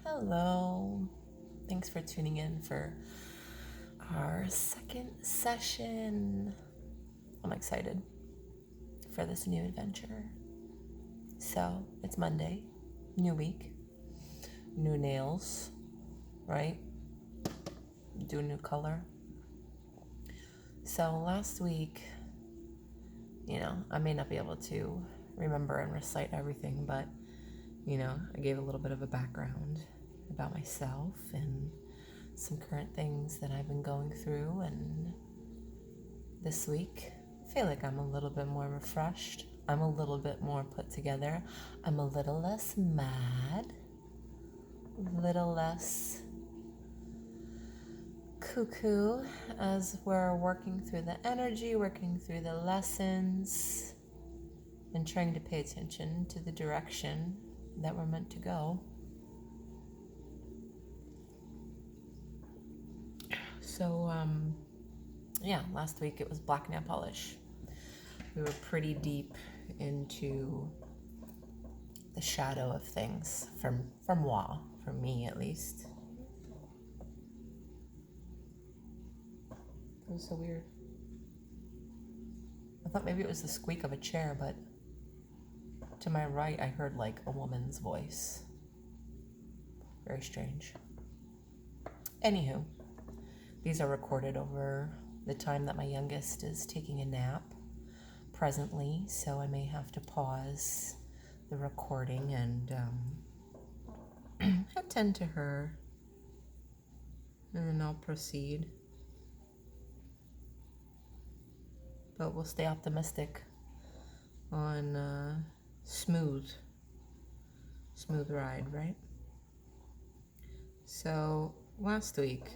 Hello. Thanks for tuning in for our second session. I'm excited for this new adventure. So, it's Monday, new week, new nails, right? Do a new color. So, last week, I may not be able to remember and recite everything, but, I gave a little bit of a background about myself and some current things that I've been going through. And this week, I feel like I'm a little bit more refreshed. I'm a little bit more put together. I'm a little less mad, a little less cuckoo as we're working through the energy, working through the lessons, and trying to pay attention to the direction that we're meant to go. So, last week it was black nail polish. We were pretty deep into the shadow of things from moi, for me at least. It was so weird. I thought maybe it was the squeak of a chair, but to my right I heard like a woman's voice. Very strange. Anywho, these are recorded over the time that my youngest is taking a nap presently, so I may have to pause the recording and attend to her, and then I'll proceed. But we'll stay optimistic on smooth ride, right? So last week,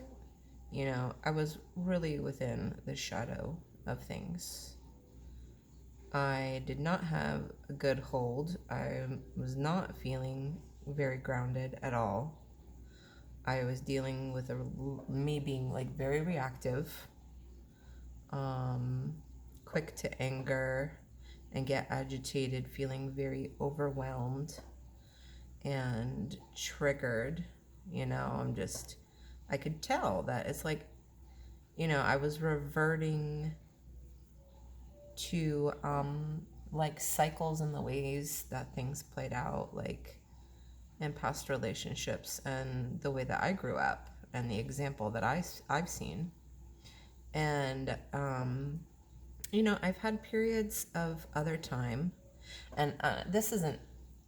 I was really within the shadow of things. I did not have a good hold. I was not feeling very grounded at all. I was dealing with me being like very reactive, quick to anger and get agitated, feeling very overwhelmed and triggered. I could tell that it's like, I was reverting to like cycles in the ways that things played out, like in past relationships and the way that I grew up and the example that I've seen. And I've had periods of other time, and this isn't,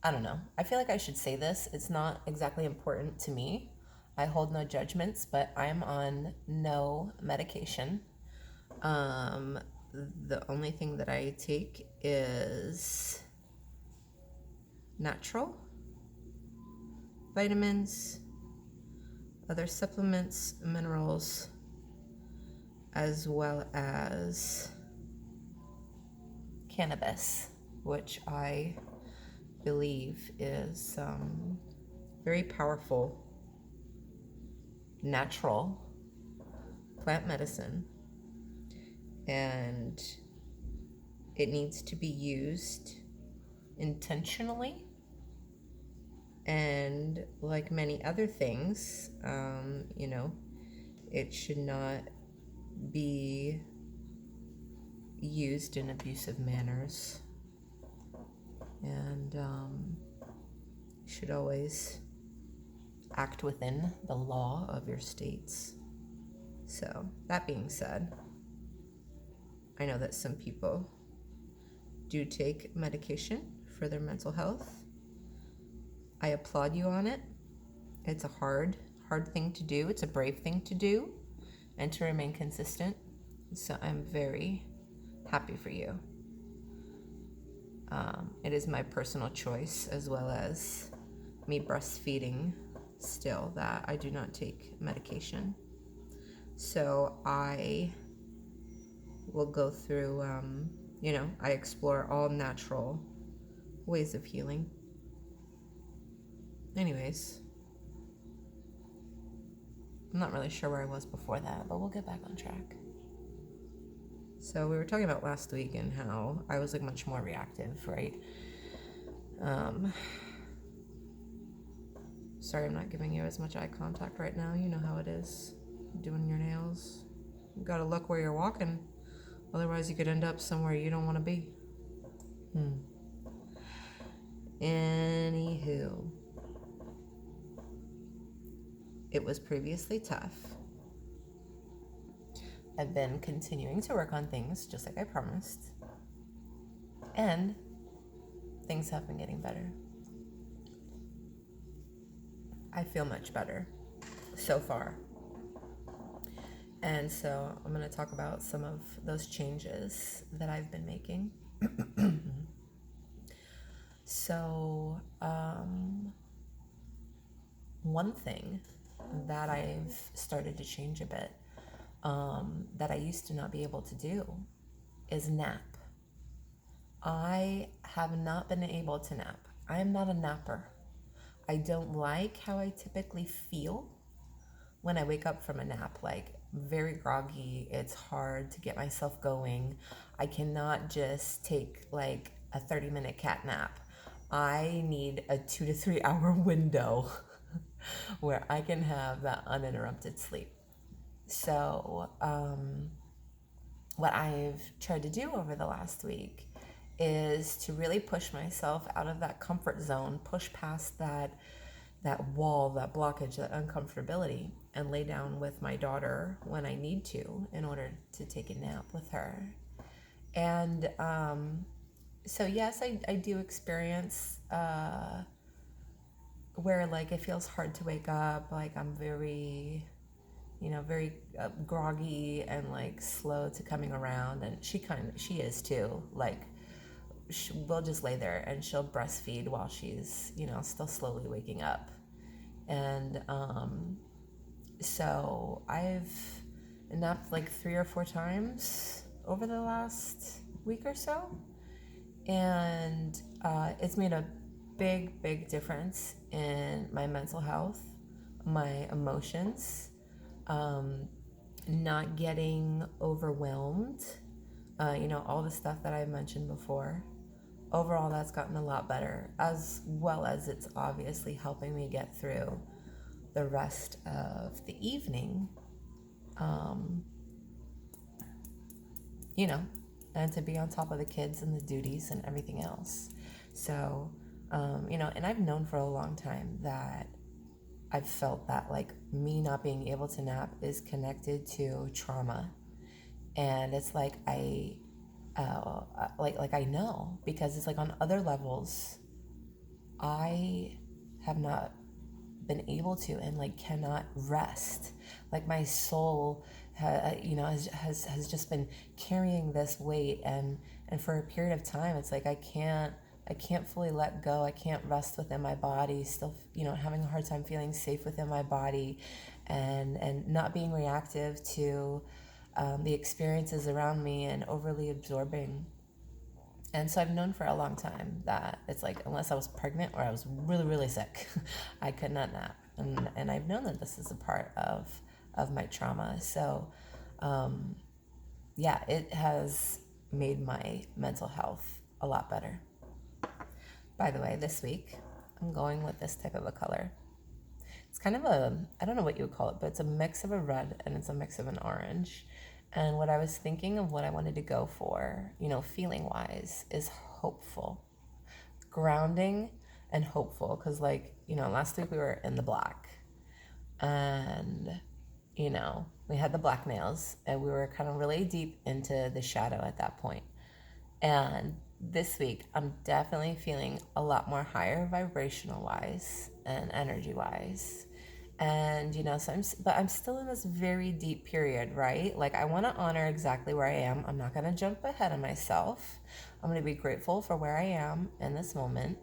I don't know, I feel like I should say this. It's not exactly important to me. I hold no judgments, but I'm on no medication. The only thing that I take is natural vitamins, other supplements, minerals, as well as cannabis, which I believe is very powerful natural plant medicine, and it needs to be used intentionally. And like many other things, it should not be used in abusive manners, and should always act within the law of your states. So, that being said, I know that some people do take medication for their mental health. I applaud you on it. It's a hard thing to do. It's a brave thing to do, and to remain consistent. So I'm very happy for you. It is my personal choice, as well as me breastfeeding still, that I do not take medication. So I will go through, I explore all natural ways of healing. Anyways, I'm not really sure where I was before that, but we'll get back on track. So we were talking about last week and how I was like much more reactive, right? Sorry, I'm not giving you as much eye contact right now. You know how it is doing your nails. You gotta look where you're walking. Otherwise, you could end up somewhere you don't want to be. Anywho, it was previously tough. I've been continuing to work on things just like I promised. And things have been getting better. I feel much better so far. And so I'm going to talk about some of those changes that I've been making. So, one thing that I've started to change a bit, that I used to not be able to do, is nap. I have not been able to nap. I am not a napper. I don't like how I typically feel when I wake up from a nap, like very groggy. It's hard to get myself going. I cannot just take like a 30-minute cat nap. I need a 2 to 3 hour window where I can have that uninterrupted sleep. So, what I've tried to do over the last week is to really push myself out of that comfort zone, push past that wall, that blockage, that uncomfortability, and lay down with my daughter when I need to in order to take a nap with her. And so yes, I do experience where like it feels hard to wake up, like I'm very very groggy and like slow to coming around, and she is too. Like we'll just lay there and she'll breastfeed while she's still slowly waking up. And so I've napped like 3 or 4 times over the last week or so, and it's made a big difference in my mental health, my emotions, not getting overwhelmed, all the stuff that I mentioned before. Overall, that's gotten a lot better, as well as it's obviously helping me get through the rest of the evening, and to be on top of the kids and the duties and everything else. So, and I've known for a long time that I've felt that like me not being able to nap is connected to trauma. And it's like I know, because it's like on other levels I have not been able to and like cannot rest. Like my soul has just been carrying this weight, and for a period of time it's like I can't fully let go. I can't rest within my body, still having a hard time feeling safe within my body, and not being reactive to the experiences around me and overly absorbing. And so I've known for a long time that it's like unless I was pregnant or I was really sick, I could not nap. And I've known that this is a part of my trauma. So it has made my mental health a lot better. By the way, this week I'm going with this type of a color. It's kind of I don't know what you would call it, but it's a mix of a red and it's a mix of an orange. And what I was thinking of what I wanted to go for, feeling wise, is hopeful, grounding and hopeful. Because last week we were in the black, and we had the black nails, and we were kind of really deep into the shadow at that point. And this week I'm definitely feeling a lot more higher vibrational wise and energy wise. And but I'm still in this very deep period, right? Like I want to honor exactly where I am. I'm not going to jump ahead of myself. I'm going to be grateful for where I am in this moment,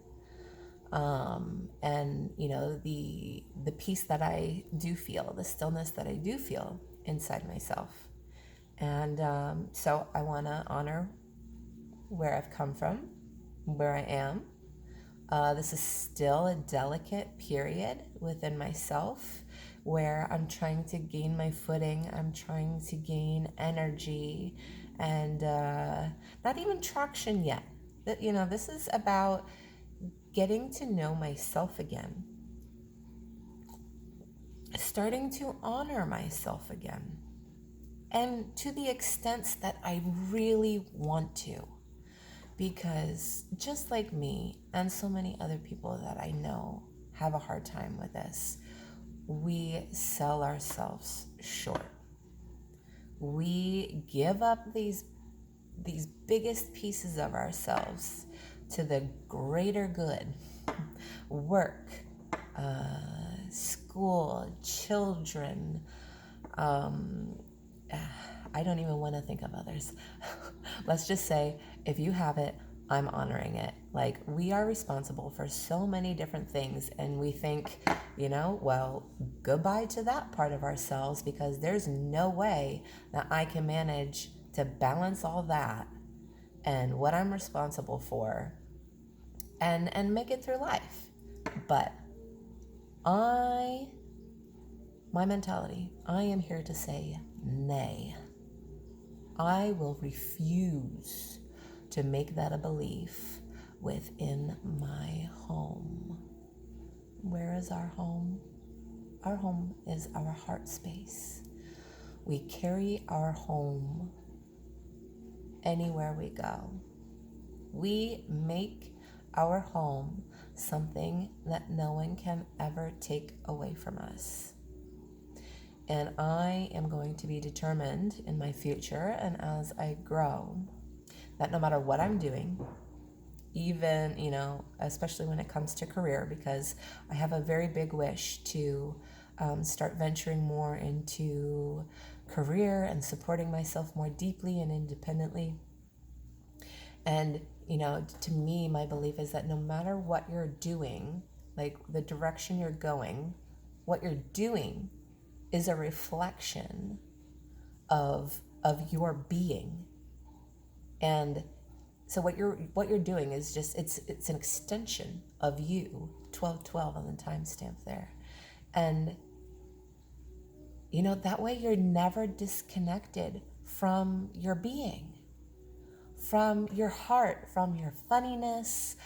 and the peace that I do feel, the stillness that I do feel inside myself. And so I want to honor where I've come from, where I am. This is still a delicate period within myself where I'm trying to gain my footing. I'm trying to gain energy and not even traction yet. This is about getting to know myself again. starting to honor myself again. And to the extent that I really want to. Because just like me and so many other people that I know have a hard time with this, we sell ourselves short. We give up these biggest pieces of ourselves to the greater good. Work, school, children, I don't even want to think of others. Let's just say, if you have it, I'm honoring it. Like, we are responsible for so many different things, and we think, well, goodbye to that part of ourselves, because there's no way that I can manage to balance all that and what I'm responsible for and make it through life. But my mentality, I am here to say nay. I will refuse to make that a belief within my home. Where is our home? Our home is our heart space. We carry our home anywhere we go. We make our home something that no one can ever take away from us. And I am going to be determined in my future and as I grow that no matter what I'm doing, even, especially when it comes to career, because I have a very big wish to start venturing more into career and supporting myself more deeply and independently. And, to me, my belief is that no matter what you're doing, like the direction you're going, what you're doing is a reflection of your being. And so what you're doing is just it's an extension of you. 1212 on the timestamp there. And that way you're never disconnected from your being, from your heart, from your funniness,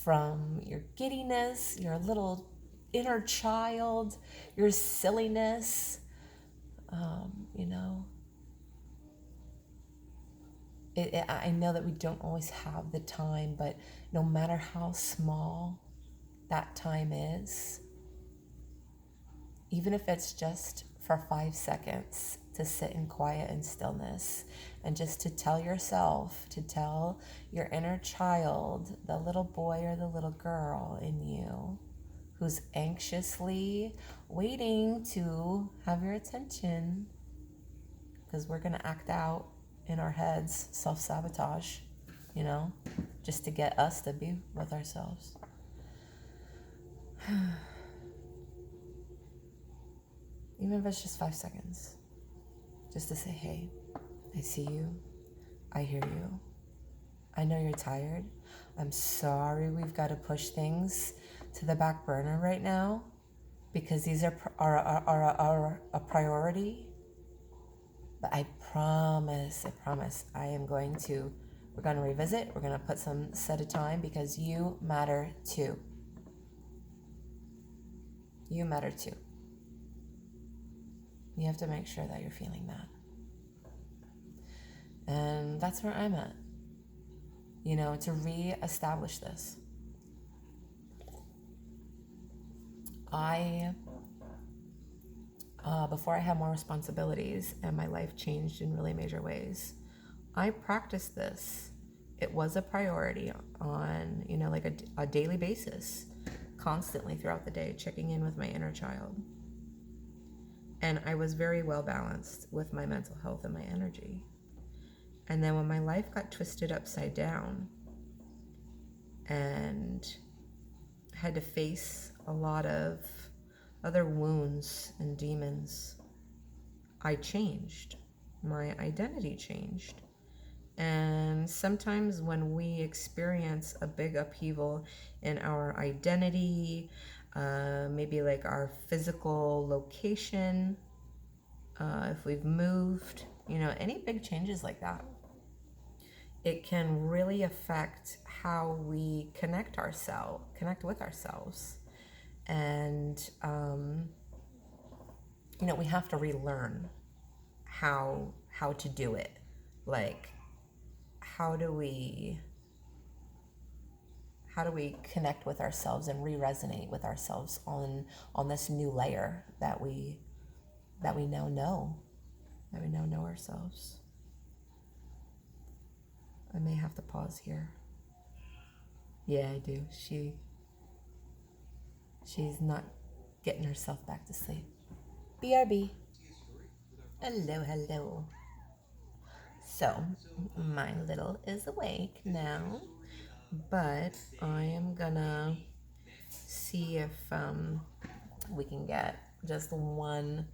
from your giddiness, your little inner child, your silliness, I know that we don't always have the time, but no matter how small that time is, even if it's just for 5 seconds to sit in quiet and stillness and just to tell yourself, to tell your inner child, the little boy or the little girl in you who's anxiously waiting to have your attention, because we're going to act out in our heads, self-sabotage, just to get us to be with ourselves. Even if it's just 5 seconds, just to say, hey, I see you, I hear you, I know you're tired, I'm sorry we've got to push things to the back burner right now because these are a priority. But I promise, we're going to revisit, we're going to put some set of time because you matter too. You matter too. You have to make sure that you're feeling that. And that's where I'm at, to re-establish this. Before I had more responsibilities and my life changed in really major ways, I practiced this. It was a priority on, like a daily basis, constantly throughout the day, checking in with my inner child. And I was very well balanced with my mental health and my energy. And then when my life got twisted upside down and had to face a lot of other wounds and demons, I changed. My identity changed. And sometimes when we experience a big upheaval in our identity, maybe like our physical location, if we've moved, any big changes like that, it can really affect how we connect with ourselves. And we have to relearn how to do it. Like, how do we connect with ourselves and re-resonate with ourselves on this new layer that we now know, ourselves. I may have to pause here. Yeah, I do. She's not getting herself back to sleep. BRB. Hello, hello. So, my little is awake now, but I am gonna see if we can get just one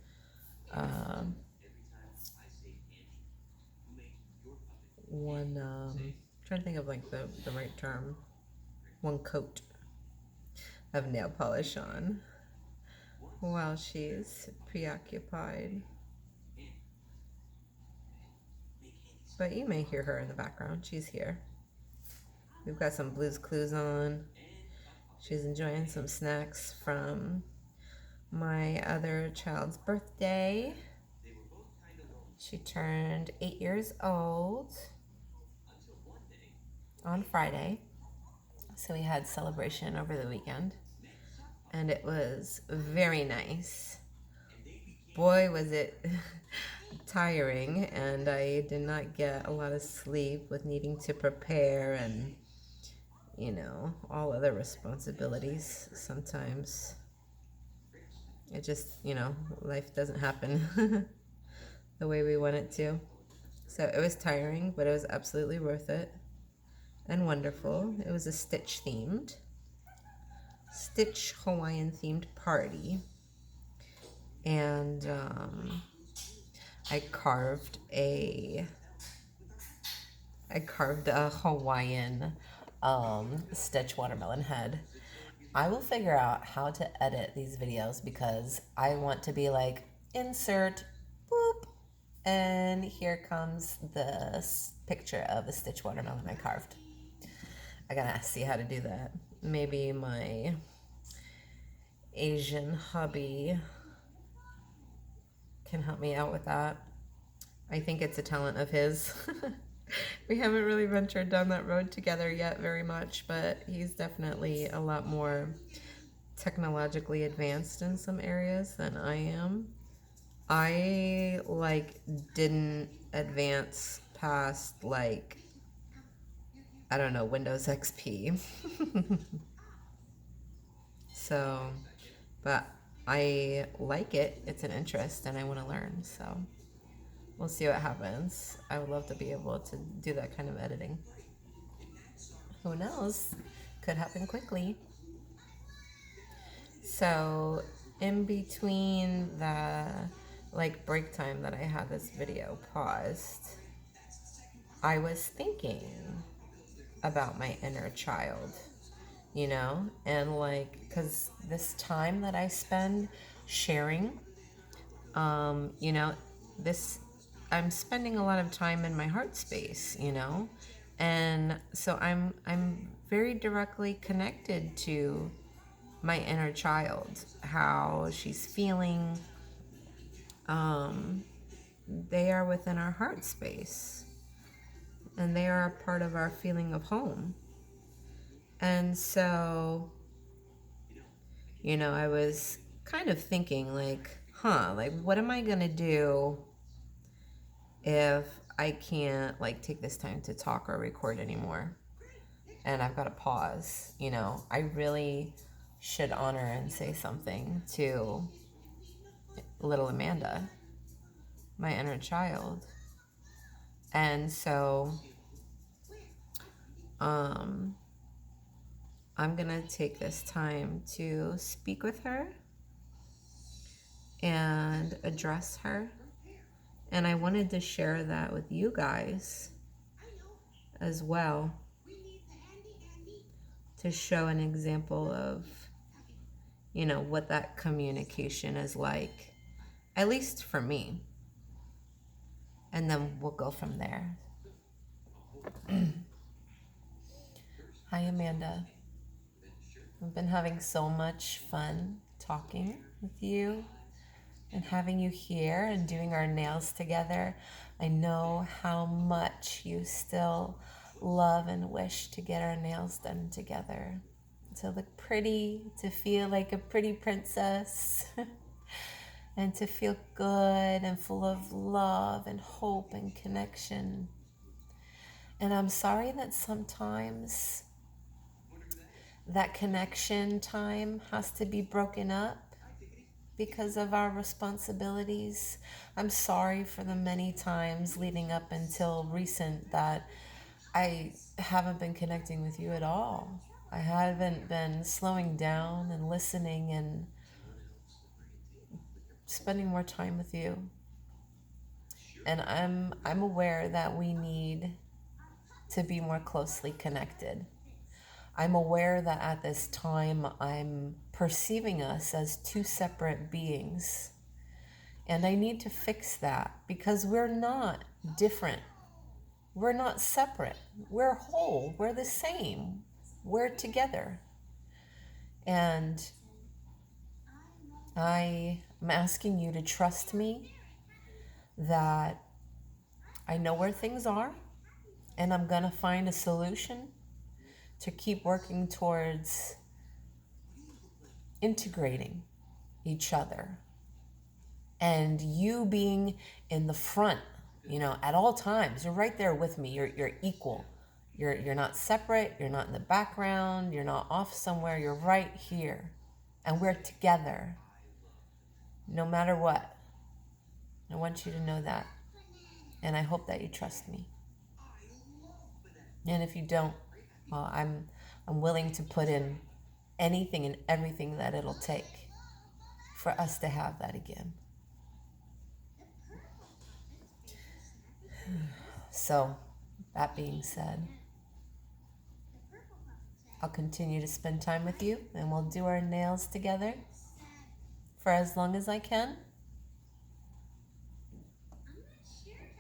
trying to think of like the right term, one coat of nail polish on while she's preoccupied. But you may hear her in the background. She's here. We've got some Blue's Clues on. She's enjoying some snacks from my other child's birthday. She turned 8 years old on Friday. So we had celebration over the weekend. And it was very nice. Boy, was it tiring, and I did not get a lot of sleep with needing to prepare and, all other responsibilities. Sometimes it just, life doesn't happen the way we want it to. So it was tiring, but it was absolutely worth it and wonderful. It was a Stitch Hawaiian themed party. And I carved a Hawaiian Stitch watermelon head. I will figure out how to edit these videos because I want to be like, insert, boop, and here comes the picture of the Stitch watermelon I carved. I gotta see how to do that. Maybe my Asian hubby can help me out with that. I think it's a talent of his. We haven't really ventured down that road together yet very much, but he's definitely a lot more technologically advanced in some areas than I am. I didn't advance past I don't know, Windows XP. So, but I like it. It's an interest and I want to learn. So we'll see what happens. I would love to be able to do that kind of editing. Who knows? Could happen quickly. So in between the break time that I had this video paused, I was thinking about my inner child, and because this time that I spend sharing, this, I'm spending a lot of time in my heart space, and so I'm very directly connected to my inner child, how she's feeling. They are within our heart space, and they are a part of our feeling of home. And so, I was kind of thinking what am I gonna do if I can't take this time to talk or record anymore? And I've got to pause. I really should honor and say something to little Amanda, my inner child. And so I'm gonna take this time to speak with her and address her. And I wanted to share that with you guys as well, to show an example of, what that communication is like, at least for me. And then we'll go from there. Hi, Amanda. I've been having so much fun talking with you and having you here and doing our nails together. I know how much you still love and wish to get our nails done together. To look pretty, to feel like a pretty princess, and to feel good and full of love and hope and connection. And I'm sorry that sometimes that connection time has to be broken up because of our responsibilities. I'm sorry for the many times leading up until recent that I haven't been connecting with you at all. I haven't been slowing down and listening and spending more time with you. And I'm aware that we need to be more closely connected. I'm aware that at this time I'm perceiving us as two separate beings. And I need to fix that because we're not different. We're not separate. We're whole. We're the same. We're together. And I am asking you to trust me that I know where things are and I'm going to find a solution to keep working towards integrating each other and you being in the front, at all times. You're right there with me. You're equal. You're not separate. You're not in the background. You're not off somewhere. You're right here. And we're together no matter what. I want you to know that. And I hope that you trust me. And if you don't, well, I'm willing to put in anything and everything that it'll take for us to have that again. So, that being said, I'll continue to spend time with you and we'll do our nails together for as long as I can.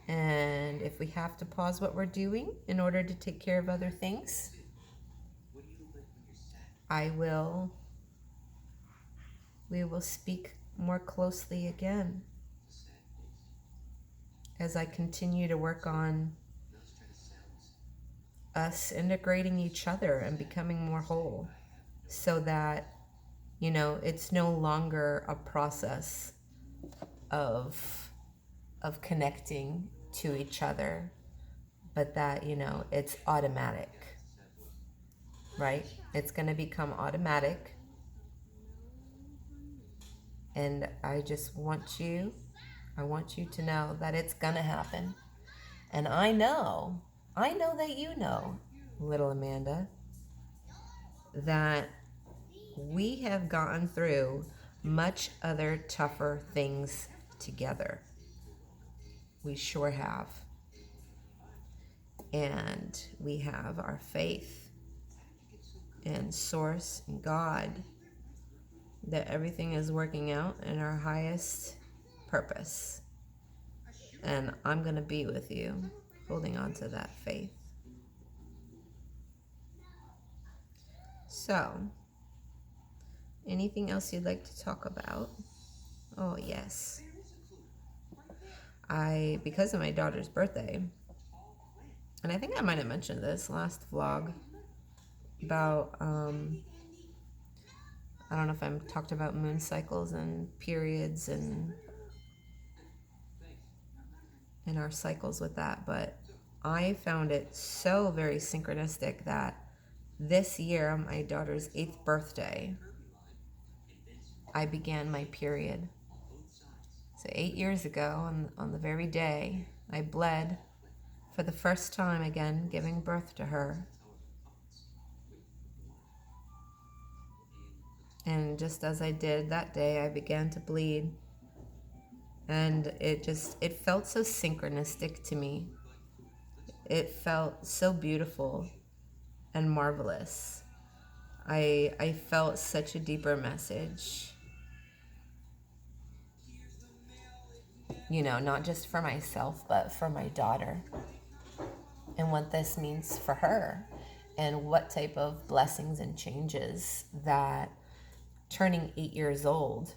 And if we have to pause what we're doing in order to take care of other things, we will speak more closely again as I continue to work on us integrating each other and becoming more whole so that, it's no longer a process of connecting to each other, but that, it's automatic, right? It's going to become automatic. And I want you to know that it's going to happen. And I know that you know, little Amanda, that we have gotten through much other tougher things together. We sure have. And we have our faith and Source and God that everything is working out in our highest purpose. And I'm going to be with you, holding on to that faith. So, anything else you'd like to talk about? Oh, yes. Because of my daughter's birthday, and I think I might have mentioned this last vlog about, I don't know if I talked about moon cycles and periods and our cycles with that, but I found it so very synchronistic that this year, on my daughter's 8th birthday, I began my period. So 8 years ago, on the very day, I bled for the first time again, giving birth to her. And just as I did that day, I began to bleed. And it felt so synchronistic to me. It felt so beautiful and marvelous. I felt such a deeper message. Not just for myself, but for my daughter. And what this means for her. And what type of blessings and changes that turning 8 years old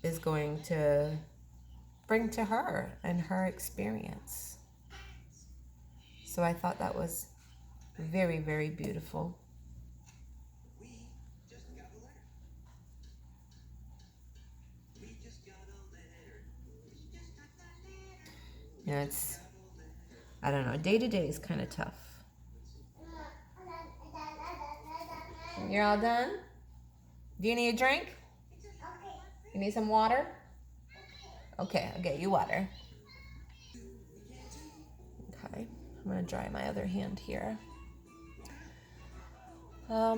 is going to bring to her and her experience. So I thought that was very, very beautiful. Yeah, I don't know, day to day is kind of tough. You're all done? Do you need a drink? You need some water? Okay, I'll get you water. Okay, I'm gonna dry my other hand here. I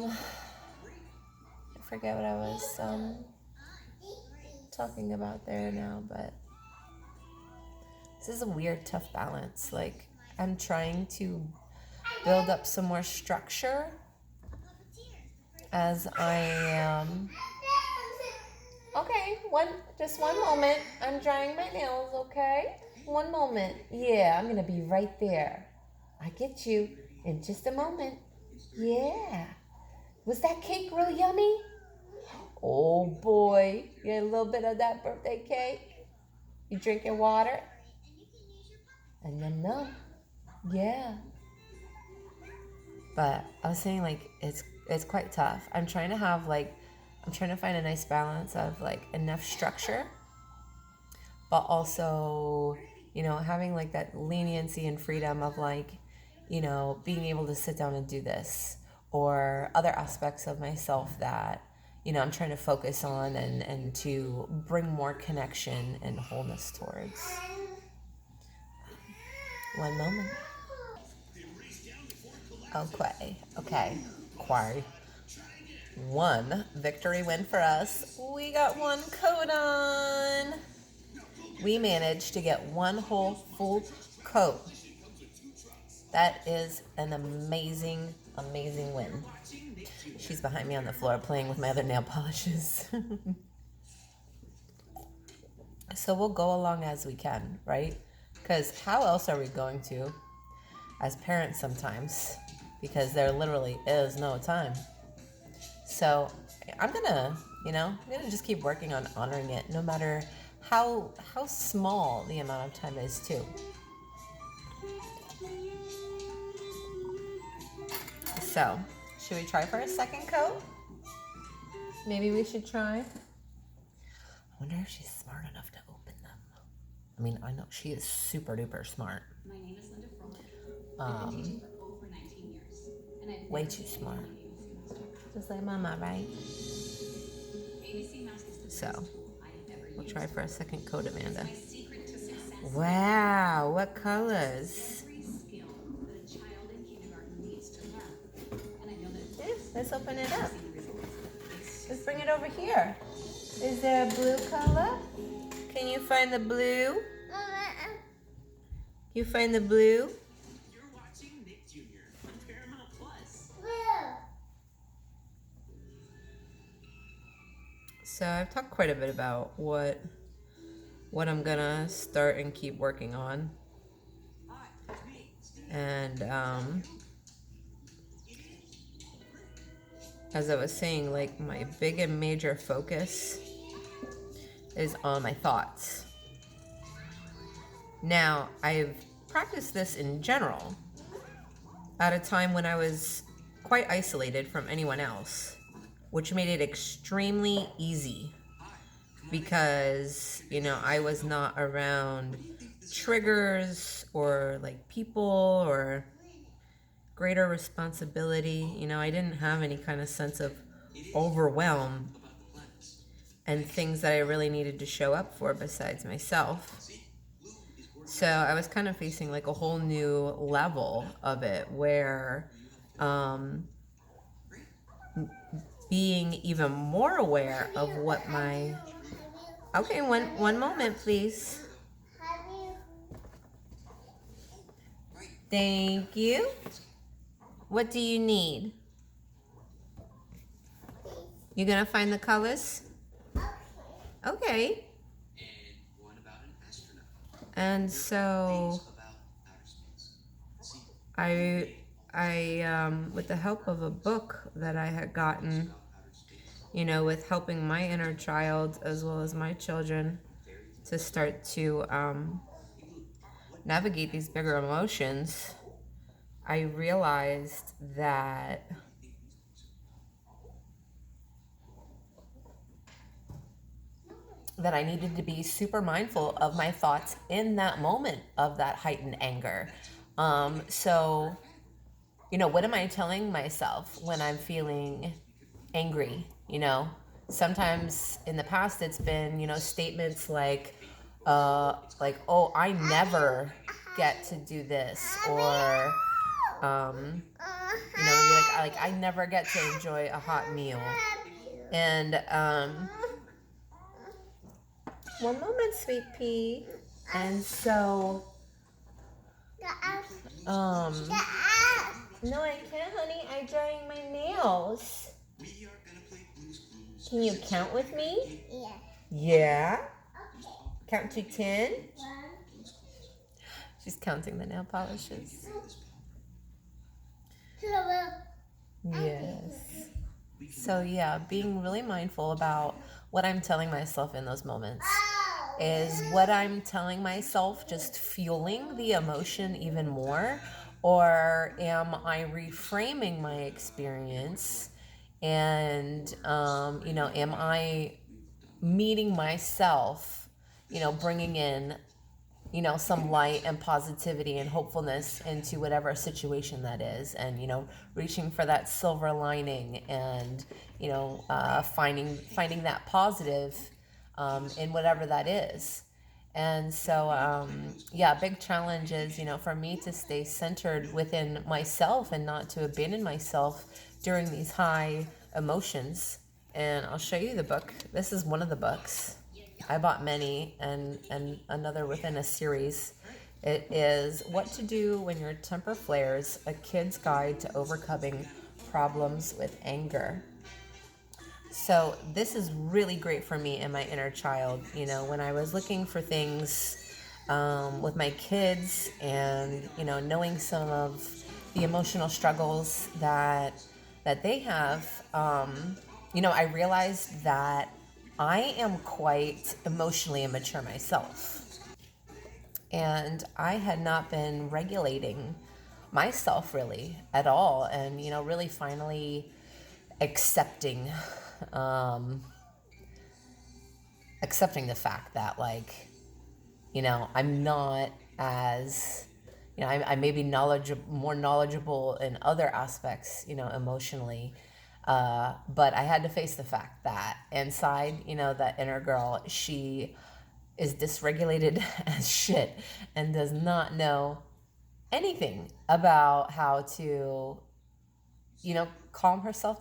forget what I was talking about there now, but this is a weird, tough balance. Like, I'm trying to build up some more structure as I am. Okay, just one moment. I'm drying my nails, okay? One moment. Yeah, I'm gonna be right there. I get you in just a moment. Yeah. Was that cake real yummy? Oh boy, you had a little bit of that birthday cake? You drinking water? And then no. Yeah. But I was saying like it's quite tough. I'm trying to find a nice balance of like enough structure, but also, having like that leniency and freedom of like, being able to sit down and do this, or other aspects of myself that, I'm trying to focus on and to bring more connection and wholeness towards. One moment. Okay. Quarry. One victory win for us. We got one coat on. We managed to get one whole full coat. That is an amazing, amazing win. She's behind me on the floor playing with my other nail polishes. So we'll go along as we can, right? Because how else are we going to, as parents sometimes? Because there literally is no time. So I'm gonna just keep working on honoring it, no matter how small the amount of time is too. So, should we try for a second coat? Maybe we should try. I wonder if she's smart enough to open them. I mean, I know she is super duper smart. My name is Linda Froelich. I've been teaching for over 19 years. And I've Way too smart. Just like Mama, right? ABC Mouse is the So, best tool I have ever used. We'll try for a second coat, Amanda. My secret to success. Wow, what colors? Every skill that a child in kindergarten needs to learn. And I know that Let's open it up. see the results. Let's bring it over here. Is there a blue color? Can you find the blue? You find the blue? You're watching Nick Jr. on Paramount Plus. So I've talked quite a bit about what I'm gonna start and keep working on. And as I was saying, like, my big and major focus is on my thoughts. Now, I've practiced this in general at a time when I was quite isolated from anyone else, which made it extremely easy because, I was not around triggers or like people or greater responsibility. I didn't have any kind of sense of overwhelm and things that I really needed to show up for besides myself. So I was kind of facing like a whole new level of it where being even more aware of what my... Okay, one moment, please. Thank you. What do you need? You gonna find the colors? Okay. And so I with the help of a book that I had gotten, you know, with helping my inner child as well as my children to start to navigate these bigger emotions, I realized that I needed to be super mindful of my thoughts in that moment of that heightened anger. So, you know, what am I telling myself when I'm feeling angry? You know, sometimes in the past it's been, you know, statements like, oh, I never get to do this, or, you know, maybe I never get to enjoy a hot meal, and one moment, sweet pea. And so, um, no, I can't, honey. I'm drying my nails. Can you count with me? Yeah. Yeah? Count to 10? She's counting the nail polishes. Yes. So, yeah, being really mindful about what I'm telling myself in those moments. Is what I'm telling myself just fueling the emotion even more? Or am I reframing my experience? And, you know, am I meeting myself, you know, bringing in, you know, some light and positivity and hopefulness into whatever situation that is, and, you know, reaching for that silver lining, and, you know, finding that positive in whatever that is. And so, yeah, big challenge is, you know, for me to stay centered within myself and not to abandon myself during these high emotions. And I'll show you the book. This is one of the books. I bought many, and another within a series. It is What to Do When Your Temper Flares, A Kid's Guide to Overcoming Problems with Anger. So this is really great for me and my inner child. You know, when I was looking for things with my kids, and, you know, knowing some of the emotional struggles that they have, you know, I realized that I am quite emotionally immature myself, and I had not been regulating myself really at all, and, you know, really finally accepting um, accepting the fact that, like, you know, I'm not as, you know, I may be more knowledgeable in other aspects, you know, emotionally, but I had to face the fact that inside, you know, that inner girl, she is dysregulated as shit and does not know anything about how to, you know, calm herself